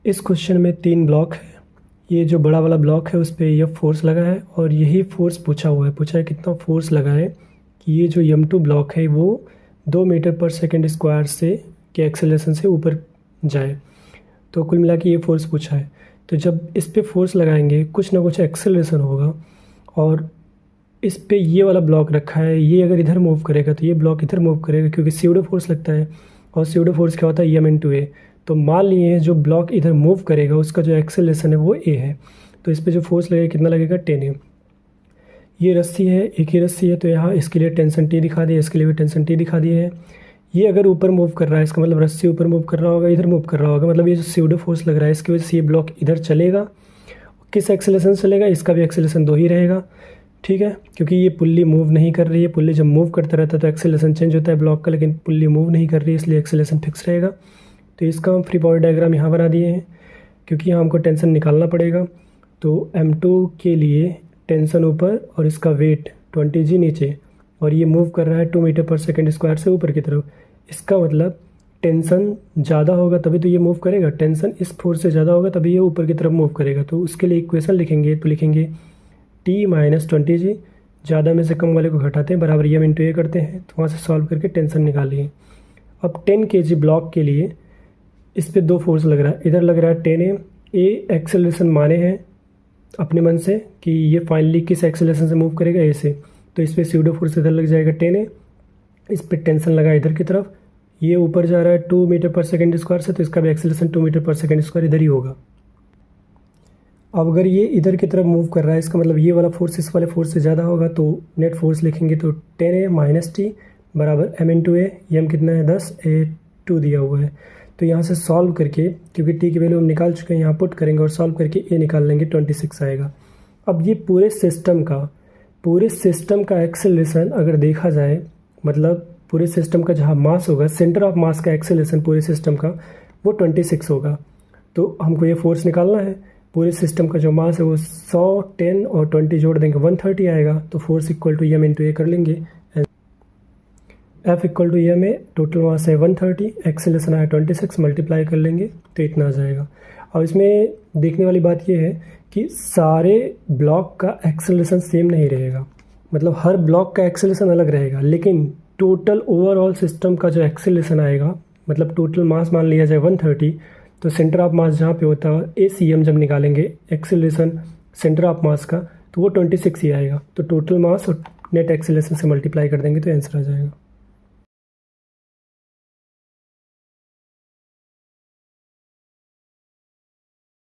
इस क्वेश्चन में 3 ब्लॉक है। ये जो बड़ा वाला ब्लॉक है उस पर यह फोर्स लगा है और यही फोर्स पूछा हुआ है। पूछा है कितना फोर्स लगा है कि ये जो M2 ब्लॉक है वो 2 मीटर पर सेकंड स्क्वायर से के एक्सेलरेशन से ऊपर जाए। तो कुल मिला के ये फोर्स पूछा है। तो जब इस पे फोर्स लगाएंगे कुछ ना कुछ एक्सेलरेशन होगा और इस पे ये वाला ब्लॉक रखा है, ये अगर इधर मूव करेगा तो ये ब्लॉक इधर मूव करेगा क्योंकि स्यूडो फोर्स लगता है और स्यूडो फोर्स क्या होता है M×A। तो मान लिए जो ब्लॉक इधर मूव करेगा उसका जो एक्सेलरेशन है वो A है। तो इस पे जो फोर्स लगेगा कितना लगेगा 10 A। ये रस्सी है, एक ही रस्सी है तो यहाँ इसके लिए टेंशन T दिखा दिया, इसके लिए भी टेंशन T दिखा दिया है। ये अगर ऊपर मूव कर रहा है इसका मतलब रस्सी ऊपर मूव कर रहा होगा, इधर मूव कर रहा होगा, मतलब ये जो स्यूडो फोर्स लग रहा है इसकी वजह से ये ब्लॉक इधर चलेगा। किस एक्सेलरेशन चलेगा, इसका भी एक्सेलरेशन 2 ही रहेगा, ठीक है। क्योंकि ये पुल्ली मूव नहीं कर रही है, पुल्ली जब मूव करता रहता है तो एक्सेलरेशन चेंज होता है ब्लॉक का, लेकिन पुल्ली मूव नहीं कर रही है इसलिए एक्सेलरेशन फिक्स रहेगा। तो इसका हम फ्री बॉडी डायग्राम यहाँ बना दिए हैं क्योंकि यहाँ हमको टेंशन निकालना पड़ेगा। तो M2 के लिए टेंशन ऊपर और इसका वेट 20G नीचे और ये मूव कर रहा है 2 मीटर पर सेकंड स्क्वायर से ऊपर की तरफ। इसका मतलब टेंशन ज़्यादा होगा तभी तो ये मूव करेगा, टेंशन इस फोर्स से ज़्यादा होगा तभी ये ऊपर की तरफ मूव करेगा। तो उसके लिए इक्वेशन लिखेंगे तो लिखेंगे T - 20G, ज़्यादा में से कम वाले को घटाते हैं बराबर M×A करते हैं। तो वहाँ से सॉल्व करके टेंशन निकालिए। अब 10 kg ब्लॉक के लिए इस पे 2 फोर्स लग रहा है, इधर लग रहा है 10 A एक्सेलरेशन माने हैं अपने मन से कि ये फाइनली किस एक्सेलरेशन से मूव करेगा A से। तो इस पर स्यूडो फोर्स इधर लग जाएगा 10 A, इस पर टेंशन लगा इधर की तरफ, ये ऊपर जा रहा है 2 मीटर पर सेकंड स्क्वायर से तो इसका भी एक्सेलरेशन 2 मीटर पर सेकंड स्क्वायर इधर ही होगा। अब अगर ये इधर की तरफ मूव कर रहा है इसका मतलब ये वाला फोर्स इस वाले फोर्स से ज़्यादा होगा। तो नेट फोर्स लिखेंगे तो 10A - T बराबर M×A। M कितना है 10, A 2 दिया हुआ है। तो यहाँ से सॉल्व करके क्योंकि T की वैल्यू हम निकाल चुके हैं यहाँ पुट करेंगे और सॉल्व करके A निकाल लेंगे, 26 आएगा। अब ये पूरे सिस्टम का एक्सेलरेशन अगर देखा जाए, मतलब पूरे सिस्टम का जहाँ मास होगा, सेंटर ऑफ मास का एक्सेलरेशन पूरे सिस्टम का वो 26 होगा। तो हमको ये फोर्स निकालना है। पूरे सिस्टम का जो मास है वो 100, 10 और 20 जोड़ देंगे 130 आएगा। तो फोर्स इक्वल टू M×A कर लेंगे। F इक्वल टू M है, टोटल मास है 130, एक्सेलरेशन आया 26, मल्टीप्लाई कर लेंगे तो इतना आ जाएगा। और इसमें देखने वाली बात ये है कि सारे ब्लॉक का एक्सेलरेशन सेम नहीं रहेगा, मतलब हर ब्लॉक का एक्सेलरेशन अलग रहेगा, लेकिन टोटल ओवरऑल सिस्टम का जो एक्सेलरेशन आएगा, मतलब टोटल मास मान लिया जाए 130, तो सेंटर ऑफ मास जहाँ पे होता है ACM जब निकालेंगे एक्सेलरेशन सेंटर ऑफ मास का तो वो 26 ही आएगा। तो टोटल मास और नेट एक्सेलरेशन से मल्टीप्लाई कर देंगे तो आंसर आ जाएगा।